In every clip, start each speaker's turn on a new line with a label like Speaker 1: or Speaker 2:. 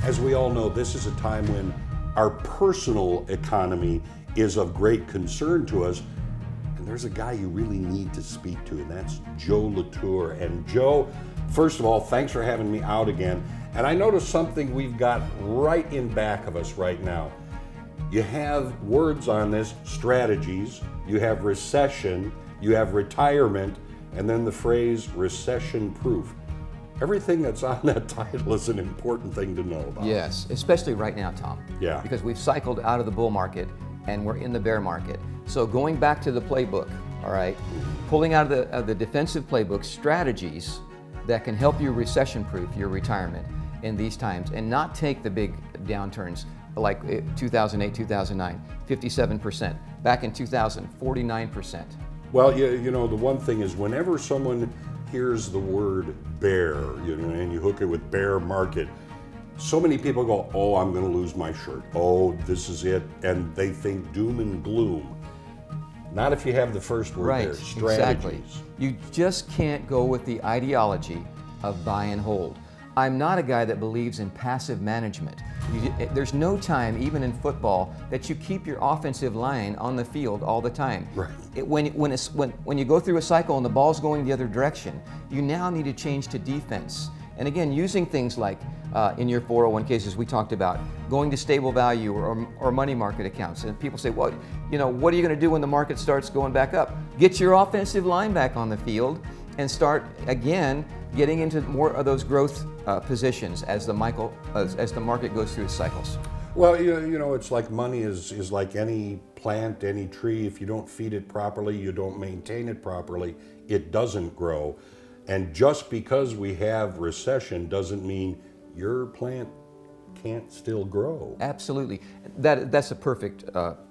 Speaker 1: As we all know, this is a time when our personal economy is of great concern to us. And there's a guy you really need to speak to, and that's Joe LaTour. And Joe, first of all, thanks for having me out again. And I noticed something we've got right in back of us right now. You have words on this, strategies, you have recession, you have retirement, and then the phrase recession proof. Everything that's on that title is an important thing to know about.
Speaker 2: Yes, especially right now, Tom.
Speaker 1: Yeah.
Speaker 2: Because we've cycled out of the bull market and we're in the bear market. So going back to the playbook, all right, pulling out of the defensive playbook strategies that can help you recession proof your retirement in these times and not take the big downturns like 2008, 2009, 57%. Back in 2000, 49%.
Speaker 1: Well, you know, the one thing is whenever someone hears the word bear, you know, and you hook it with bear market, so many people go, oh, I'm going to lose my shirt. Oh, this is it. And they think doom and gloom. Not if you have the first word
Speaker 2: Right,
Speaker 1: there, strategies.
Speaker 2: exactly. You just can't go with the ideology of buy and hold. I'm not a guy that believes in passive management. There's no time, even in football, that you keep your offensive line on the field all the time.
Speaker 1: Right.
Speaker 2: When you go through a cycle and the ball's going the other direction, you now need to change to defense. And again, using things like in your 401ks, as we talked about, going to stable value or money market accounts. And people say, well, you know, what are you going to do when the market starts going back up? Get your offensive line back on the field and start again getting into more of those growth positions as the market goes through its cycles.
Speaker 1: Well, you know, it's like money is like any plant, any tree. If you don't feed it properly, you don't maintain it properly, it doesn't grow. And just because we have recession doesn't mean your plant can't still grow.
Speaker 2: Absolutely. That's a perfect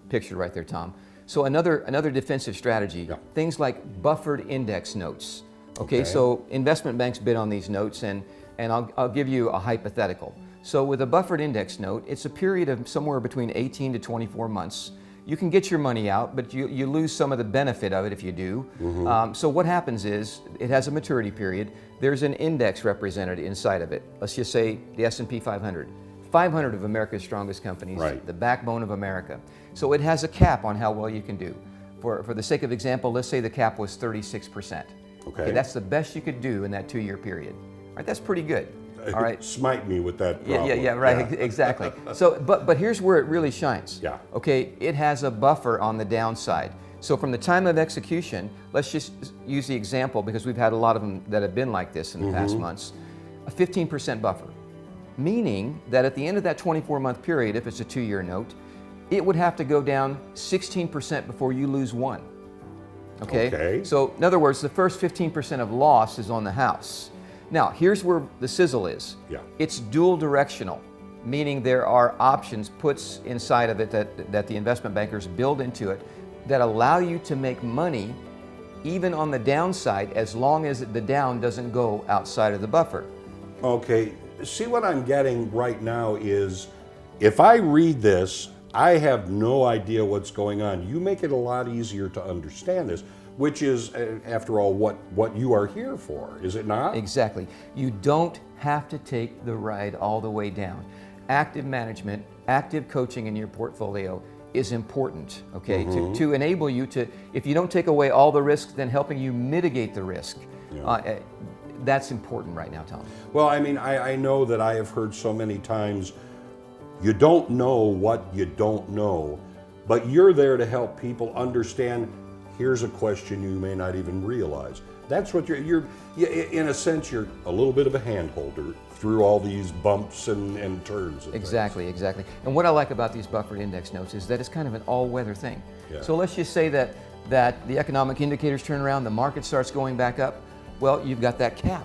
Speaker 2: picture right there, Tom. So another defensive strategy,
Speaker 1: Yeah.
Speaker 2: things like buffered index notes. Okay, so investment banks bid on these notes, and I'll give you a hypothetical. So with a buffered index note, it's a period of somewhere between 18 to 24 months. You can get your money out, but you lose some of the benefit of it if you do.
Speaker 1: Mm-hmm.
Speaker 2: So what happens is, it has a maturity period. There's an index represented inside of it. Let's just say the S&P 500. 500 of America's strongest companies,
Speaker 1: Right.
Speaker 2: the backbone of America. So it has a cap on how well you can do. For the sake of example, let's say the cap was 36%.
Speaker 1: Okay.
Speaker 2: That's the best you could do in that 2-year period. All right, that's pretty good. All right.
Speaker 1: Smite me with that problem.
Speaker 2: Yeah, right, exactly. So, but here's where it really shines.
Speaker 1: Yeah.
Speaker 2: Okay, it has a buffer on the downside. So from the time of execution, let's just use the example because we've had a lot of them that have been like this in the past months, a 15% buffer. Meaning that at the end of that 24-month period, if it's a 2-year note, it would have to go down 16% before you lose one. Okay? So in other words, the first 15% of loss is on the house. Now, here's where the sizzle is.
Speaker 1: Yeah.
Speaker 2: It's dual directional, meaning there are options, puts inside of it that the investment bankers build into it that allow you to make money even on the downside as long as the down doesn't go outside of the buffer.
Speaker 1: Okay, see what I'm getting right now is if I read this, I have no idea what's going on. You make it a lot easier to understand this, which is, after all, what you are here for, is it not?
Speaker 2: Exactly. You don't have to take the ride all the way down. Active management, active coaching in your portfolio is important, okay, to enable you to, if you don't take away all the risk, then helping you mitigate the risk.
Speaker 1: Yeah.
Speaker 2: That's important right now, Tom.
Speaker 1: Well, I mean, I know that I have heard so many times, you don't know what you don't know, but you're there to help people understand, here's a question you may not even realize. That's what you're in a sense, you're a little bit of a hand holder through all these bumps and turns. And
Speaker 2: Exactly. And what I like about these buffered index notes is that it's kind of an all-weather thing.
Speaker 1: Yeah.
Speaker 2: So let's just say that the economic indicators turn around, the market starts going back up, well, you've got that cap.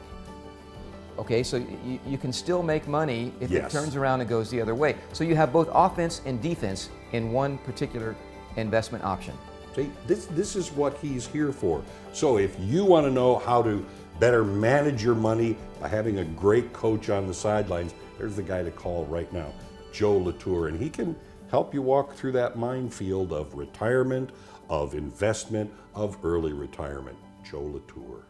Speaker 2: Okay, so you can still make money if
Speaker 1: Yes.
Speaker 2: it turns around and goes the other way. So you have both offense and defense in one particular investment option.
Speaker 1: See, this is what he's here for. So if you want to know how to better manage your money by having a great coach on the sidelines, there's the guy to call right now, Joe LaTour, and he can help you walk through that minefield of retirement, of investment, of early retirement. Joe LaTour.